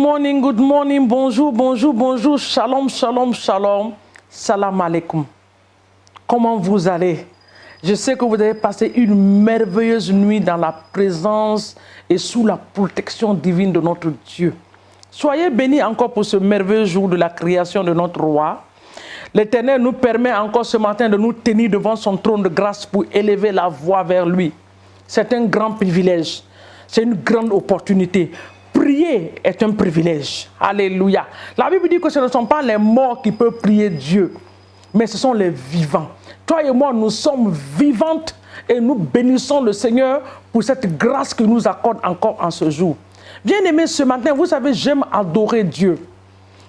morning, bonjour, bonjour, bonjour, shalom, shalom, shalom, salam alaikum. Comment vous allez? Je sais que vous avez passé une merveilleuse nuit dans la présence et sous la protection divine de notre Dieu. Soyez bénis encore pour ce merveilleux jour de la création de notre roi. L'Éternel nous permet encore ce matin de nous tenir devant son trône de grâce pour élever la voix vers lui. C'est un grand privilège, c'est une grande opportunité. Prier est un privilège. Alléluia. La Bible dit que ce ne sont pas les morts qui peuvent prier Dieu, mais ce sont les vivants. Toi et moi, nous sommes vivantes et nous bénissons le Seigneur pour cette grâce qu'il nous accorde encore en ce jour. Bien-aimés, ce matin, vous savez, j'aime adorer Dieu.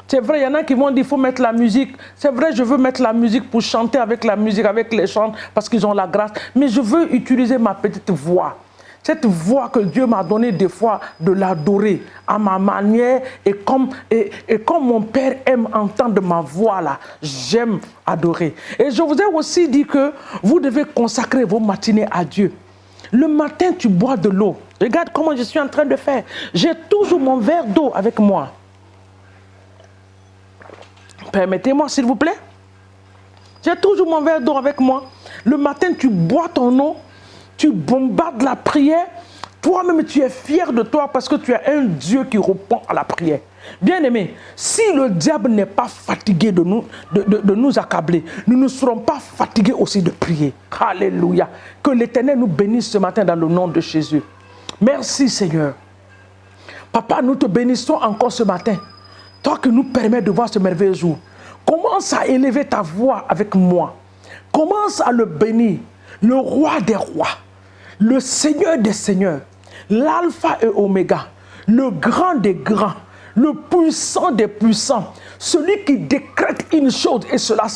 C'est vrai, il y en a qui vont dire qu'il faut mettre la musique. C'est vrai, je veux mettre la musique pour chanter avec la musique, avec les chants, parce qu'ils ont la grâce. Mais je veux utiliser ma petite voix. Cette voix que Dieu m'a donnée des fois de l'adorer à ma manière et comme mon Père aime entendre ma voix là, j'aime adorer. Et je vous ai aussi dit que vous devez consacrer vos matinées à Dieu. Le matin, tu bois de l'eau. Regarde comment je suis en train de faire. J'ai toujours mon verre d'eau avec moi. Permettez-moi s'il vous plaît. J'ai toujours mon verre d'eau avec moi. Le matin, tu bois ton eau. Tu bombardes la prière, toi-même tu es fier de toi parce que tu as un Dieu qui répond à la prière. Bien-aimé, si le diable n'est pas fatigué de nous accabler, nous ne serons pas fatigués aussi de prier. Alléluia. Que l'Éternel nous bénisse ce matin dans le nom de Jésus. Merci Seigneur. Papa, nous te bénissons encore ce matin. Toi qui nous permets de voir ce merveilleux jour. Commence à élever ta voix avec moi. Commence à le bénir. Le roi des rois. Le Seigneur des seigneurs, l'alpha et oméga, le grand des grands, le puissant des puissants, celui qui décrète une chose et cela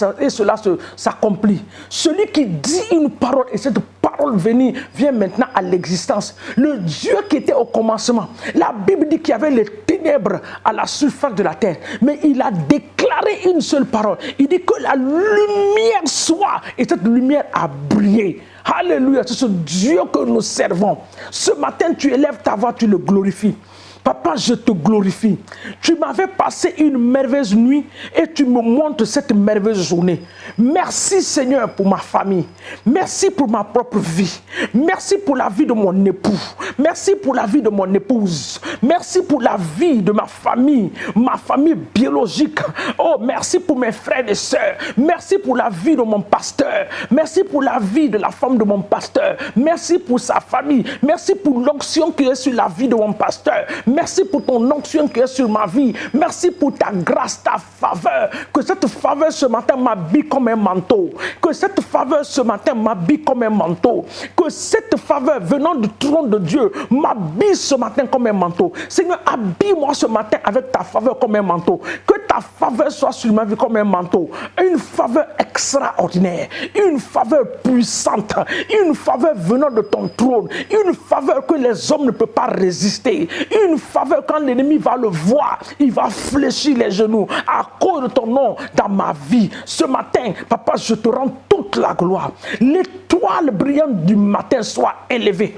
s'accomplit, celui qui dit une parole et cette parole vient maintenant à l'existence, le Dieu qui était au commencement. La Bible dit qu'il y avait les ténèbres à la surface de la terre, mais il a déclaré une seule parole. Il dit que la lumière soit et cette lumière a brillé. Alléluia, c'est ce Dieu que nous servons. Ce matin, tu élèves ta voix, tu le glorifies. Papa, je te glorifie. Tu m'avais passé une merveilleuse nuit et tu me montres cette merveilleuse journée. Merci Seigneur pour ma famille. Merci pour ma propre vie. Merci pour la vie de mon époux. Merci pour la vie de mon épouse. Merci pour la vie de ma famille biologique. Oh, merci pour mes frères et sœurs. Merci pour la vie de mon pasteur. Merci pour la vie de la femme de mon pasteur. Merci pour sa famille. Merci pour l'onction qui est sur la vie de mon pasteur. Merci pour ton onction qui est sur ma vie. Merci pour ta grâce, ta faveur. Que cette faveur ce matin m'habille comme un manteau. Que cette faveur ce matin m'habille comme un manteau. Que cette faveur venant du trône de Dieu m'habille ce matin comme un manteau. Seigneur, habille-moi ce matin avec ta faveur comme un manteau. Que ta faveur soit sur ma vie comme un manteau. Une faveur extraordinaire. Une faveur puissante. Une faveur venant de ton trône. Une faveur que les hommes ne peuvent pas résister. Une faveur, quand l'ennemi va le voir, il va fléchir les genoux à cause de ton nom dans ma vie. Ce matin, papa, je te rends toute la gloire. L'étoile brillante du matin soit élevée.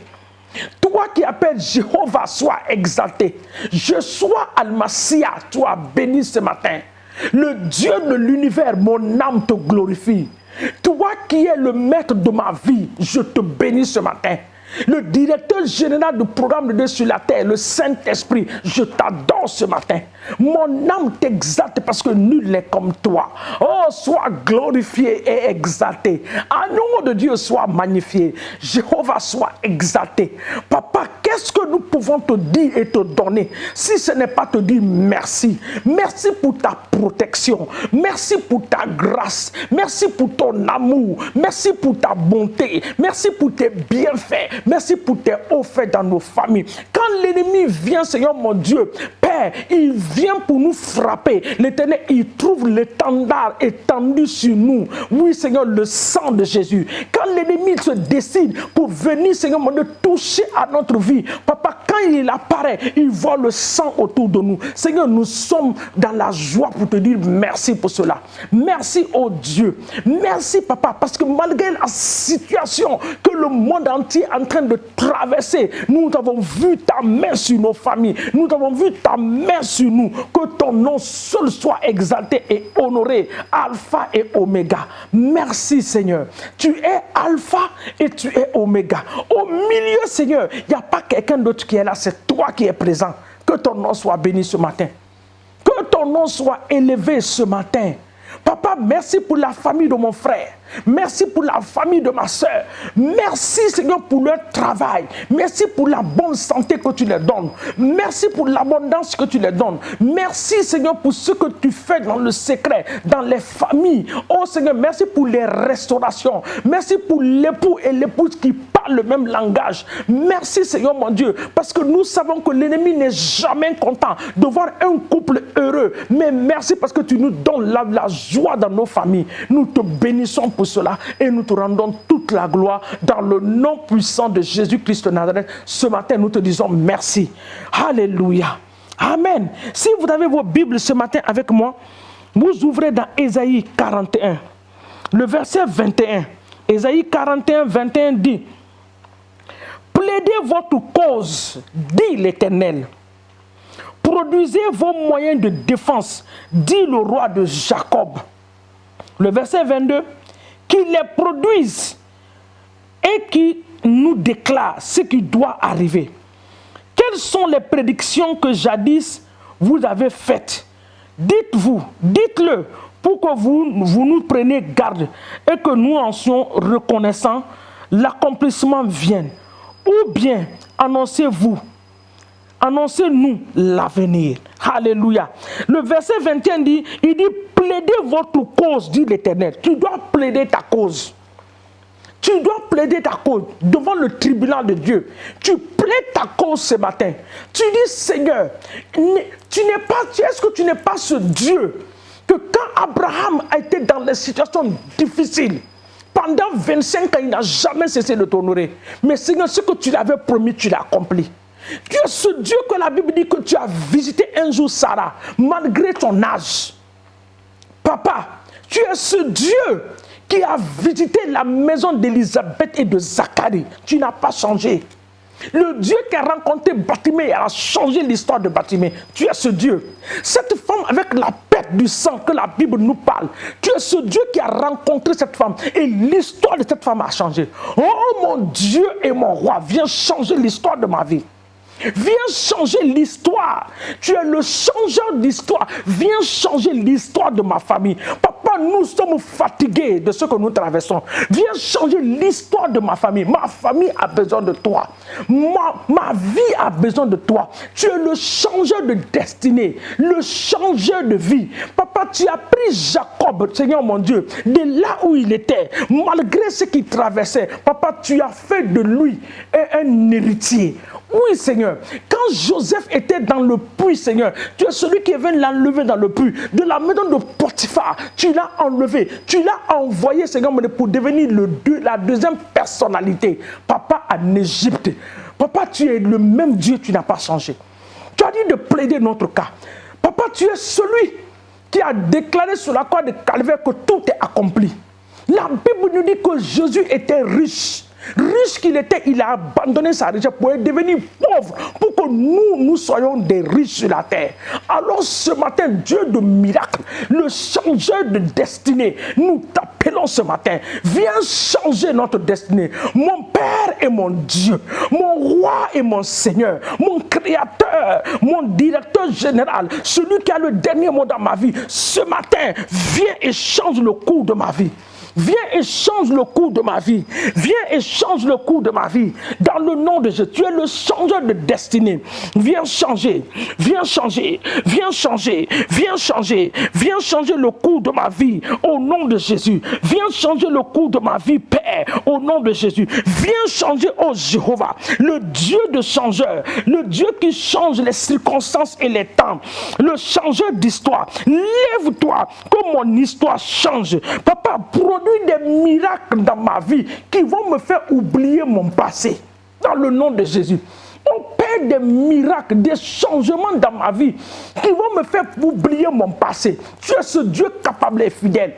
Toi qui appelles Jéhovah, sois exalté. Je sois Al-Massia, sois béni ce matin. Le Dieu de l'univers, mon âme te glorifie. Toi qui es le maître de ma vie, je te bénis ce matin. Le directeur général du programme de Dieu sur la terre, le Saint-Esprit, je t'adore ce matin. Mon âme t'exalte parce que nul n'est comme toi. Oh, sois glorifié et exalté. Un nom de Dieu soit magnifié. Jéhovah soit exalté. Papa, qu'est-ce que nous pouvons te dire et te donner si ce n'est pas te dire merci. Merci pour ta protection. Merci pour ta grâce. Merci pour ton amour. Merci pour ta bonté. Merci pour tes bienfaits. Merci pour tes hauts faits dans nos familles. Quand l'ennemi vient, Seigneur mon Dieu, Père, il vient pour nous frapper. L'Éternel, il trouve l'étendard étendu sur nous. Oui, Seigneur, le sang de Jésus. Quand l'ennemi se décide pour venir, Seigneur mon Dieu, toucher à notre vie, Papa, quand il apparaît, il voit le sang autour de nous. Seigneur, nous sommes dans la joie pour te dire merci pour cela. Merci, oh Dieu. Merci, Papa, parce que malgré la situation que le monde entier est en train de traverser, nous avons vu ta main sur nos familles. Nous avons vu ta main sur nous. Que ton nom seul soit exalté et honoré. Alpha et Oméga. Merci, Seigneur. Tu es Alpha et tu es Oméga. Au milieu, Seigneur, il n'y a pas quelqu'un d'autre qui est là. C'est toi qui es présent. Que ton nom soit béni ce matin. Que ton nom soit élevé ce matin. Papa, merci pour la famille de mon frère. Merci pour la famille de ma soeur. Merci, Seigneur, pour leur travail. Merci pour la bonne santé que tu leur donnes. Merci pour l'abondance que tu leur donnes. Merci, Seigneur, pour ce que tu fais dans le secret, dans les familles. Oh, Seigneur, merci pour les restaurations. Merci pour l'époux et l'épouse qui parlent le même langage. Merci, Seigneur, mon Dieu, parce que nous savons que l'ennemi n'est jamais content de voir un couple heureux. Mais merci parce que tu nous donnes la joie dans nos familles. Nous te bénissons pour cela et nous te rendons toute la gloire dans le nom puissant de Jésus-Christ de Nazareth. Ce matin, nous te disons merci. Alléluia. Amen. Si vous avez vos Bibles ce matin avec moi, vous ouvrez dans Ésaïe 41, le verset 21. Ésaïe 41, 21 dit: plaidez votre cause, dit l'Éternel. Produisez vos moyens de défense, dit le roi de Jacob. Le verset 22, qui les produisent et qui nous déclare ce qui doit arriver. Quelles sont les prédictions que jadis vous avez faites? Dites-le pour que vous nous preniez garde et que nous en soyons reconnaissants, l'accomplissement vienne. Ou bien annoncez-nous l'avenir. Alléluia. Le verset 21 dit, il dit, plaidez votre cause, dit l'Éternel. Tu dois plaider ta cause. Tu dois plaider ta cause devant le tribunal de Dieu. Tu plaides ta cause ce matin. Tu dis, Seigneur, est-ce que tu n'es pas ce Dieu que quand Abraham a été dans les situations difficiles, pendant 25 ans, il n'a jamais cessé de t'honorer. Mais Seigneur, ce que tu l'avais promis, tu l'as accompli. Tu es ce Dieu que la Bible dit que tu as visité un jour Sarah, malgré ton âge. Papa, tu es ce Dieu qui a visité la maison d'Élisabeth et de Zacharie. Tu n'as pas changé. Le Dieu qui a rencontré Batimée a changé l'histoire de Batimée. Tu es ce Dieu. Cette femme avec la perte du sang que la Bible nous parle, tu es ce Dieu qui a rencontré cette femme et l'histoire de cette femme a changé. Oh mon Dieu et mon roi, viens changer l'histoire de ma vie. Viens changer l'histoire. Tu es le changeur d'histoire. Viens changer l'histoire de ma famille. Papa, nous sommes fatigués de ce que nous traversons. Viens changer l'histoire de ma famille. Ma famille a besoin de toi. Ma vie a besoin de toi. Tu es le changeur de destinée, le changeur de vie. Papa, tu as pris Jacob, Seigneur mon Dieu, de là où il était, malgré ce qu'il traversait. Papa, tu as fait de lui un héritier. Oui, Seigneur. Quand Joseph était dans le puits, Seigneur, tu es celui qui est venu l'enlever dans le puits. De la maison de Potiphar, tu l'as enlevé. Tu l'as envoyé, Seigneur, pour devenir la deuxième personnalité. Papa, en Égypte. Papa, tu es le même Dieu, tu n'as pas changé. Tu as dit de plaider notre cas. Papa, tu es celui qui a déclaré sur la croix de Calvaire que tout est accompli. La Bible nous dit que Jésus était riche. Riche qu'il était, il a abandonné sa richesse pour devenir pauvre, pour que nous soyons des riches sur la terre. Alors ce matin, Dieu de miracle, le changeur de destinée, nous t'appelons ce matin. Viens changer notre destinée. Mon Père et mon Dieu, mon Roi et mon Seigneur, mon Créateur, mon Directeur général, celui qui a le dernier mot dans ma vie, ce matin, viens et change le cours de ma vie. Viens et change le cours de ma vie. Viens et change le cours de ma vie. Dans le nom de Jésus, tu es le changeur de destinée. Viens changer. Viens changer. Viens changer. Viens changer. Viens changer le cours de ma vie. Au nom de Jésus. Viens changer le cours de ma vie, Père. Au nom de Jésus. Viens changer, oh Jéhovah. Le Dieu de changeur. Le Dieu qui change les circonstances et les temps. Le changeur d'histoire. Lève-toi que mon histoire change. Papa, produis des miracles dans ma vie qui vont me faire oublier mon passé. Dans le nom de Jésus. Mon Père faire des miracles, des changements dans ma vie qui vont me faire oublier mon passé. Tu es ce Dieu capable et fidèle.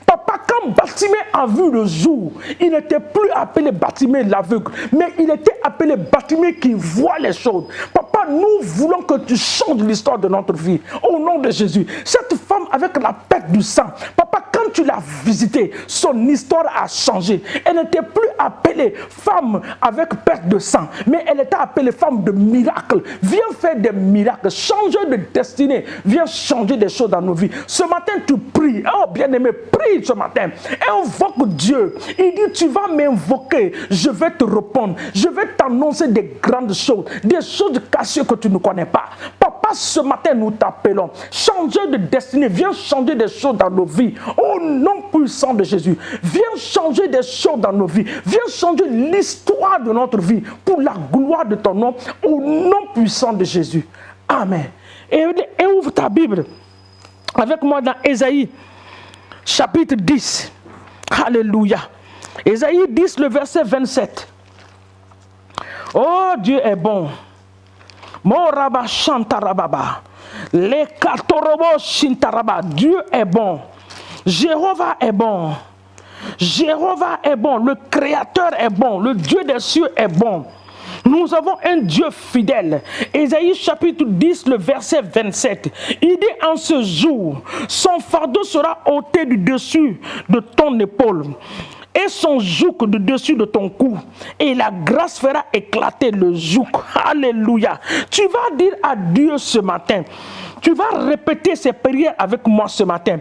Papa, quand Bartimée a vu le jour, il n'était plus appelé Bartimée l'aveugle, mais il était appelé Bartimée qui voit les choses. Papa, nous voulons que tu changes l'histoire de notre vie. Au nom de Jésus. Cette femme avec la perte du sang, papa, quand tu l'as visitée, son histoire a changé. Elle n'était plus appelée femme avec perte de sang, mais elle était appelée femme de miracle. Viens faire des miracles, changer de destinée, viens changer des choses dans nos vies. Ce matin, tu pries. Oh, bien-aimé, prie ce matin. Invoque Dieu. Il dit, tu vas m'invoquer, je vais te répondre. Je vais t'annoncer des grandes choses, des choses cachées que tu ne connais pas. Papa, ce matin, nous t'appelons. Changer de destinée, viens changer des choses dans nos vies. Au nom puissant de Jésus, viens changer des choses dans nos vies. Viens changer l'histoire de notre vie pour la gloire de ton nom. Au nom puissant de Jésus. Amen. Et ouvre ta Bible avec moi dans Ésaïe, chapitre 10. Alléluia. Ésaïe 10, le verset 27. Oh, Dieu est bon. Moraba chantarababa. Les katorobo shintaraba. Dieu est bon. Jéhovah est bon. Jéhovah est bon. Le Créateur est bon. Le Dieu des cieux est bon. Nous avons un Dieu fidèle. Ésaïe chapitre 10, le verset 27. Il dit, en ce jour, son fardeau sera ôté du dessus de ton épaule et son joug du dessus de ton cou. Et la grâce fera éclater le joug. Alléluia. Tu vas dire à Dieu ce matin. Tu vas répéter ces prières avec moi ce matin.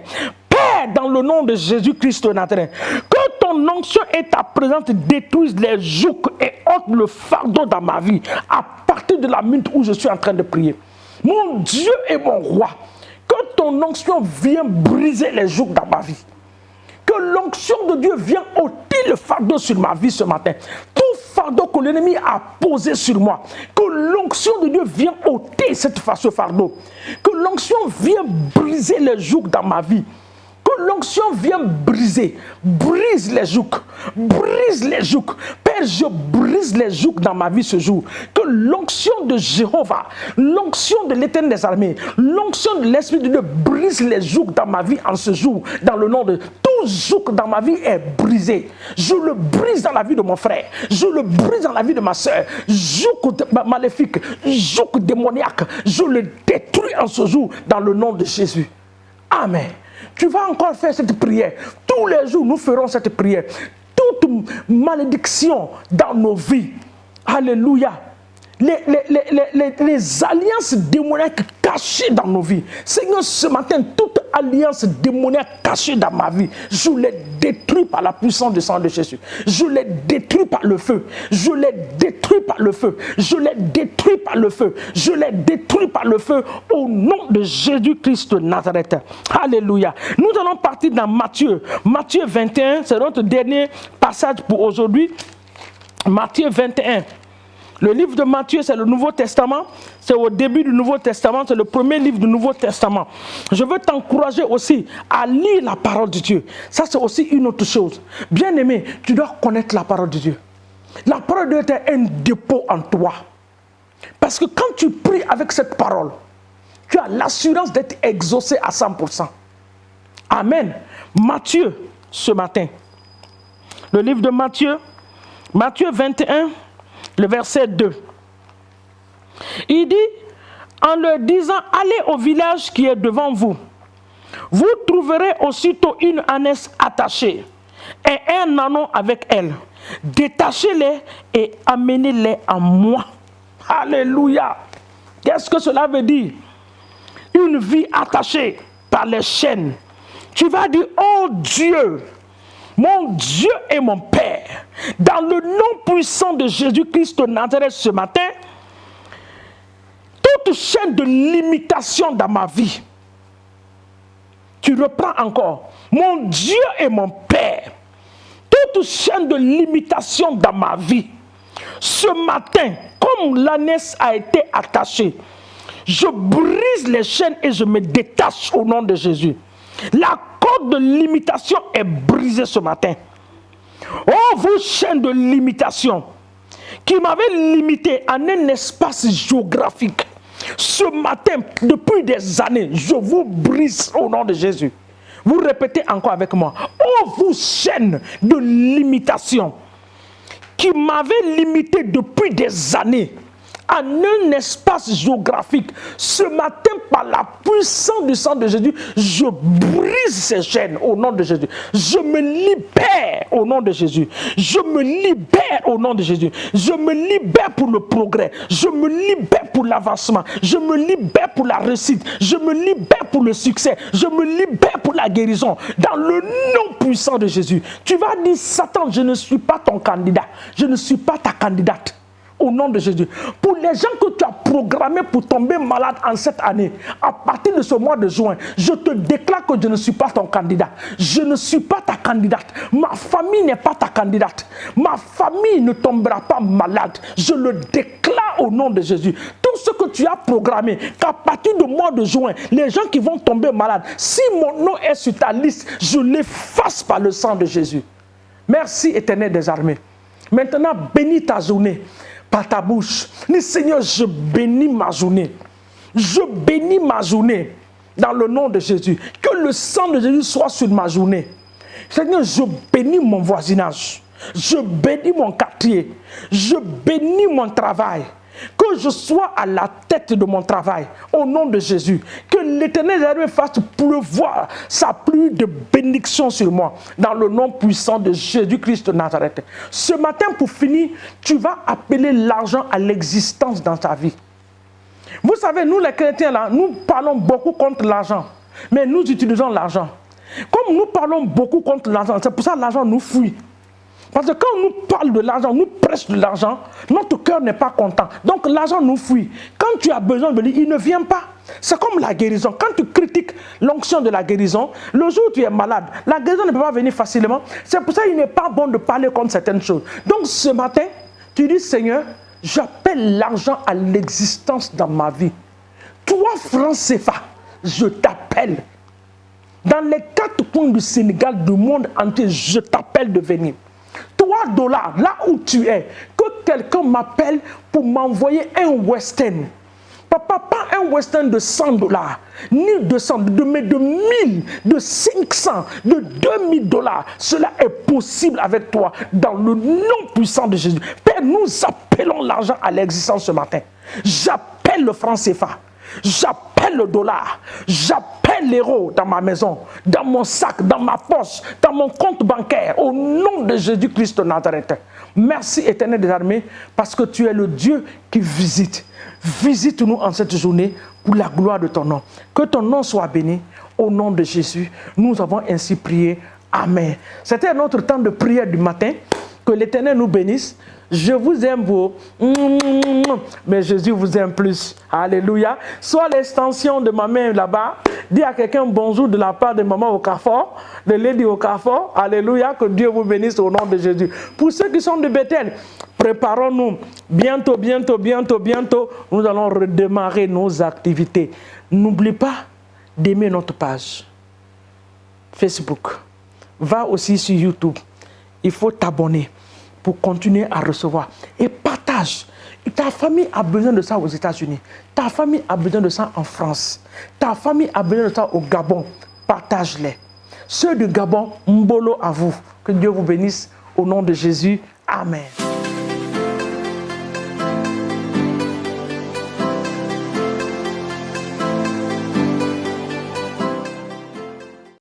Père, dans le nom de Jésus-Christ de Nazareth, que ton onction et ta présence détruisent les jougs et ôtent le fardeau dans ma vie à partir de la minute où je suis en train de prier. Mon Dieu et mon roi, que ton onction vienne briser les jougs dans ma vie. Que l'onction de Dieu vienne ôter le fardeau sur ma vie ce matin. Tout fardeau que l'ennemi a posé sur moi, que l'onction de Dieu vienne ôter ce fardeau. Que l'onction vienne briser les jougs dans ma vie. Que l'onction vienne briser, brise les jougs, brise les jougs. Père, je brise les jougs dans ma vie ce jour. Que l'onction de Jéhovah, l'onction de l'Éternel des armées, l'onction de l'Esprit de Dieu brise les jougs dans ma vie en ce jour. Dans le nom de tout joug dans ma vie est brisé. Je le brise dans la vie de mon frère. Je le brise dans la vie de ma soeur. Joug maléfique, joug démoniaque, je le détruis en ce jour dans le nom de Jésus. Amen. Tu vas encore faire cette prière. Tous les jours, nous ferons cette prière. Toute malédiction dans nos vies. Alléluia. Les alliances démoniaques cachées dans nos vies. Seigneur, ce matin, toute alliance démoniaque cachée dans ma vie, je les détruis par la puissance du sang de Jésus. Je les détruis par le feu. Je les détruis par le feu. Je les détruis par le feu. Je les détruis par le feu au nom de Jésus-Christ de Nazareth. Alléluia. Nous allons partir dans Matthieu. Matthieu 21, c'est notre dernier passage pour aujourd'hui. Matthieu 21. Le livre de Matthieu, c'est le Nouveau Testament. C'est au début du Nouveau Testament. C'est le premier livre du Nouveau Testament. Je veux t'encourager aussi à lire la parole de Dieu. Ça, c'est aussi une autre chose. Bien-aimé, tu dois connaître la parole de Dieu. La parole de Dieu est un dépôt en toi. Parce que quand tu pries avec cette parole, tu as l'assurance d'être exaucé à 100%. Amen. Matthieu, ce matin. Le livre de Matthieu, Matthieu 21, le verset 2. Il dit, en leur disant, allez au village qui est devant vous. Vous trouverez aussitôt une ânesse attachée et un ânon avec elle. Détachez-les et amenez-les à moi. Alléluia. Qu'est-ce que cela veut dire? Une vie attachée par les chaînes. Tu vas dire, oh Dieu, mon Dieu et mon Père, dans le nom puissant de Jésus-Christ de Nazareth ce matin, toute chaîne de limitation dans ma vie, tu reprends encore, mon Dieu et mon Père, toute chaîne de limitation dans ma vie, ce matin, comme l'ânesse a été attachée, je brise les chaînes et je me détache au nom de Jésus. La corde de limitation est brisée ce matin. Oh, vous chaînes de limitation qui m'avait limité en un espace géographique, ce matin, depuis des années, je vous brise au nom de Jésus. Vous répétez encore avec moi. Oh, vous chaînes de limitation qui m'avait limité depuis des années en un espace géographique, ce matin, par la puissance du sang de Jésus, je brise ces chaînes au nom de Jésus. Je me libère au nom de Jésus. Je me libère au nom de Jésus. Je me libère pour le progrès. Je me libère pour l'avancement. Je me libère pour la réussite. Je me libère pour le succès. Je me libère pour la guérison. Dans le nom puissant de Jésus. Tu vas dire, Satan, je ne suis pas ton candidat. Je ne suis pas ta candidate. Au nom de Jésus. Pour les gens que tu as programmés pour tomber malade en cette année, à partir de ce mois de juin, je te déclare que je ne suis pas ton candidat. Je ne suis pas ta candidate. Ma famille n'est pas ta candidate. Ma famille ne tombera pas malade. Je le déclare au nom de Jésus. Tout ce que tu as programmé, qu'à partir du mois de juin, les gens qui vont tomber malades, si mon nom est sur ta liste, je l'efface par le sang de Jésus. Merci, Éternel des armées. Maintenant, bénis ta journée par ta bouche. Dis, Seigneur, je bénis ma journée. Je bénis ma journée dans le nom de Jésus. Que le sang de Jésus soit sur ma journée. Seigneur, je bénis mon voisinage. Je bénis mon quartier. Je bénis mon travail. Que je sois à la tête de mon travail, au nom de Jésus. Que l'Éternel me fasse pleuvoir sa pluie de bénédiction sur moi, dans le nom puissant de Jésus-Christ de Nazareth. Ce matin, pour finir, tu vas appeler l'argent à l'existence dans ta vie. Vous savez, nous les chrétiens, là, nous parlons beaucoup contre l'argent, mais nous utilisons l'argent. Comme nous parlons beaucoup contre l'argent, c'est pour ça que l'argent nous fuit. Parce que quand on nous parle de l'argent, on nous prêche de l'argent, notre cœur n'est pas content. Donc l'argent nous fuit. Quand tu as besoin de lui, il ne vient pas. C'est comme la guérison. Quand tu critiques l'onction de la guérison, le jour où tu es malade, la guérison ne peut pas venir facilement. C'est pour ça qu'il n'est pas bon de parler contre certaines choses. Donc ce matin, tu dis, Seigneur, j'appelle l'argent à l'existence dans ma vie. Toi, franc CFA, je t'appelle. Dans les 4 coins du Sénégal, du monde entier, je t'appelle de venir. $3, là où tu es, que quelqu'un m'appelle pour m'envoyer un western. Papa, pas un western de $100, ni de 100, mais de 1000, de 500, de $2000. Cela est possible avec toi, dans le nom puissant de Jésus. Père, nous appelons l'argent à l'existence ce matin. J'appelle le franc CFA. J'appelle le dollar, j'appelle l'euro dans ma maison, dans mon sac, dans ma poche, dans mon compte bancaire, au nom de Jésus-Christ de Nazareth. Merci, Éternel des armées, parce que tu es le Dieu qui visite. Visite-nous en cette journée pour la gloire de ton nom. Que ton nom soit béni, au nom de Jésus. Nous avons ainsi prié. Amen. C'était notre temps de prière du matin. Que l'Éternel nous bénisse. Je vous aime beau, mais Jésus vous aime plus. Alléluia. Soit l'extension de ma main là-bas. Dis à quelqu'un bonjour de la part de maman au Carrefour, de Lady au Carrefour. Alléluia. Que Dieu vous bénisse au nom de Jésus. Pour ceux qui sont de Bethel, préparons-nous. Bientôt, nous allons redémarrer nos activités. N'oublie pas d'aimer notre page Facebook. Va aussi sur YouTube. Il faut t'abonner pour continuer à recevoir. Et partage. Ta famille a besoin de ça aux États-Unis. Ta famille a besoin de ça en France. Ta famille a besoin de ça au Gabon. Partage-les. Ceux du Gabon, mbolo à vous. Que Dieu vous bénisse au nom de Jésus. Amen.